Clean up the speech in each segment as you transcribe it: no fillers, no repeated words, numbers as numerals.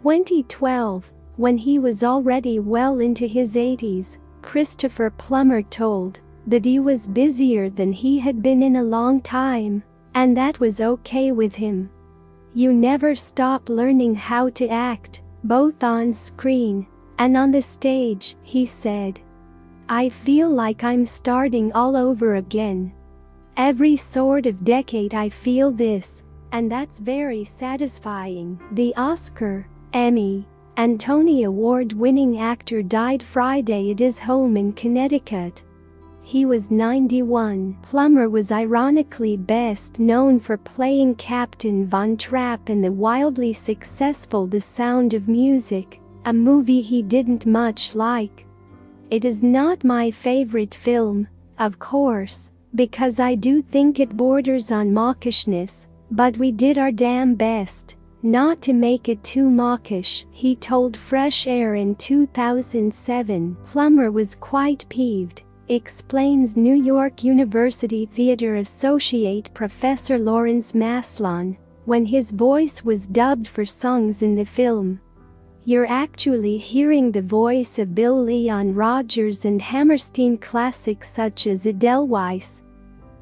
2012, when he was already well into his 80s, Christopher Plummer told that he was busier than he had been in a long time, and that was okay with him. "You never stop learning how to act, both on screen and on the stage," he said. "I feel like I'm starting all over again. Every sort of decade I feel this, and that's very satisfying." The Oscar, Emmy, and Tony Award-winning actor died Friday at his home in Connecticut. He was 91. Plummer was ironically best known for playing Captain Von Trapp in the wildly successful The Sound of Music, a movie he didn't much like. "It is not my favorite film, of course, because I do think it borders on mawkishness, but we did our damn best not to make it too mawkish," he told Fresh Air in 2007. Plummer was quite peeved, explains New York University theater associate Professor Lawrence Maslon, when his voice was dubbed for songs in the film. "You're actually hearing the voice of Bill Leon Rogers and Hammerstein classics such as Edelweiss."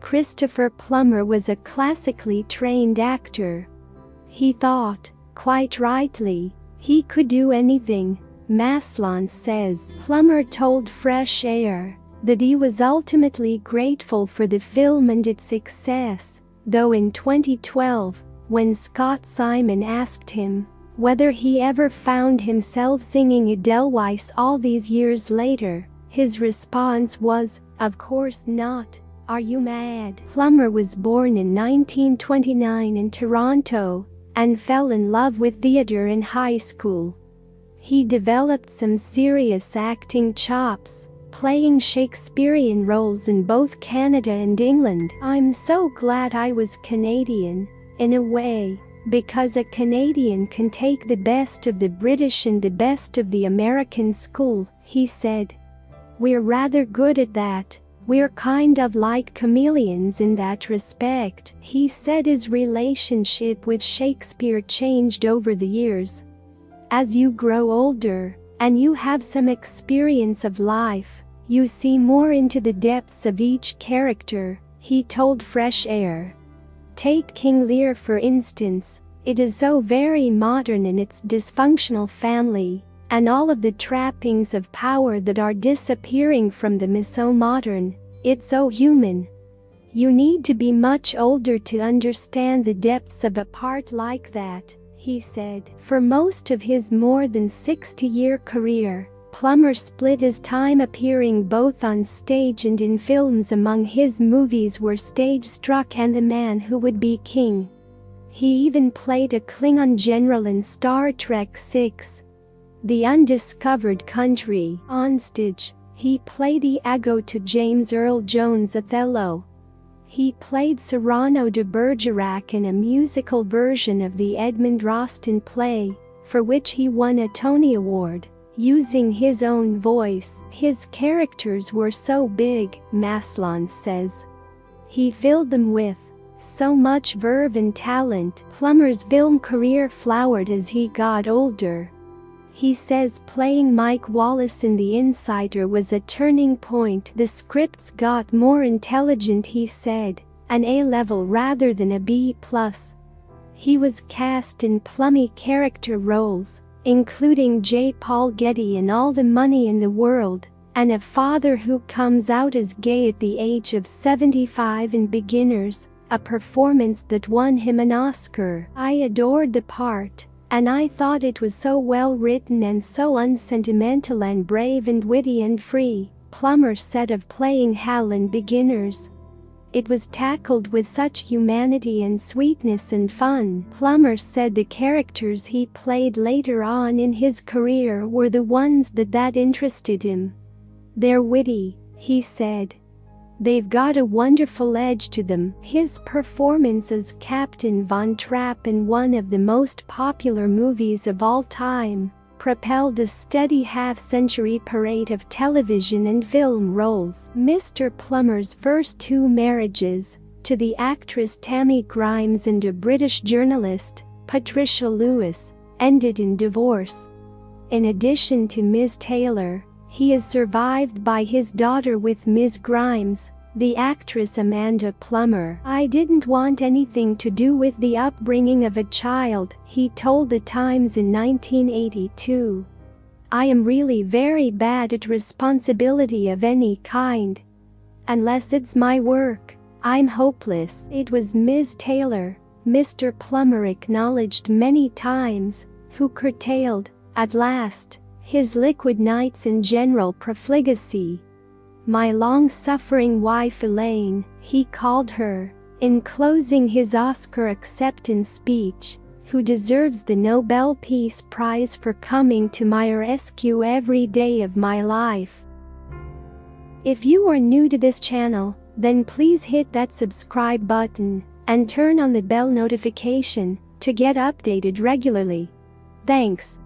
Christopher Plummer was a classically trained actor. He thought, quite rightly, he could do anything, Maslon says. Plummer told Fresh Air that he was ultimately grateful for the film and its success, though in 2012, when Scott Simon asked him whether he ever found himself singing Edelweiss all these years later, his response was, "Of course not. Are you mad?" Plummer was born in 1929 in Toronto and fell in love with theater in high school. He developed some serious acting chops, playing Shakespearean roles in both Canada and England. "I'm so glad I was Canadian, in a way, because a Canadian can take the best of the British and the best of the American school," he said. "We're rather good at that. We're kind of like chameleons in that respect." He said his relationship with Shakespeare changed over the years. "As you grow older, and you have some experience of life, you see more into the depths of each character," he told Fresh Air. "Take King Lear for instance. It is so very modern in its dysfunctional family, and all of the trappings of power that are disappearing from them is so modern, it's so human. You need to be much older to understand the depths of a part like that," he said. For most of his more than 60-year career, Plummer split his time appearing both on stage and in films. Among his movies were Stage Struck and The Man Who Would Be King. He even played a Klingon general in Star Trek VI: The Undiscovered Country. Onstage, he played Iago to James Earl Jones' Othello. He played Cyrano de Bergerac in a musical version of the Edmund Rostand play, for which he won a Tony Award, using his own voice. "His characters were so big," Maslon says. "He filled them with so much verve and talent." Plummer's film career flowered as he got older. He says playing Mike Wallace in The Insider was a turning point. "The scripts got more intelligent," he said, "an A-level rather than a B+. He was cast in plummy character roles, including J. Paul Getty in All the Money in the World, and a father who comes out as gay at the age of 75 in Beginners, a performance that won him an Oscar. "I adored the part, and I thought it was so well written and so unsentimental and brave and witty and free," Plummer said of playing Hal in Beginners. "It was tackled with such humanity and sweetness and fun." Plummer said the characters he played later on in his career were the ones that interested him. "They're witty," he said. "They've got a wonderful edge to them." His performance as Captain Von Trapp in one of the most popular movies of all time propelled a steady half-century parade of television and film roles. Mr. Plummer's first two marriages, to the actress Tammy Grimes and a British journalist, Patricia Lewis, ended in divorce. In addition to Ms. Taylor, he is survived by his daughter with Ms. Grimes, the actress Amanda Plummer. "I didn't want anything to do with the upbringing of a child," he told The Times in 1982. "I am really very bad at responsibility of any kind. Unless it's my work, I'm hopeless." It was Ms. Taylor, Mr. Plummer acknowledged many times, who curtailed, at last, his liquid nights and general profligacy. "My long-suffering wife Elaine," he called her, in closing his Oscar acceptance speech, "who deserves the Nobel Peace Prize for coming to my rescue every day of my life." If you are new to this channel, then please hit that subscribe button and turn on the bell notification to get updated regularly. Thanks.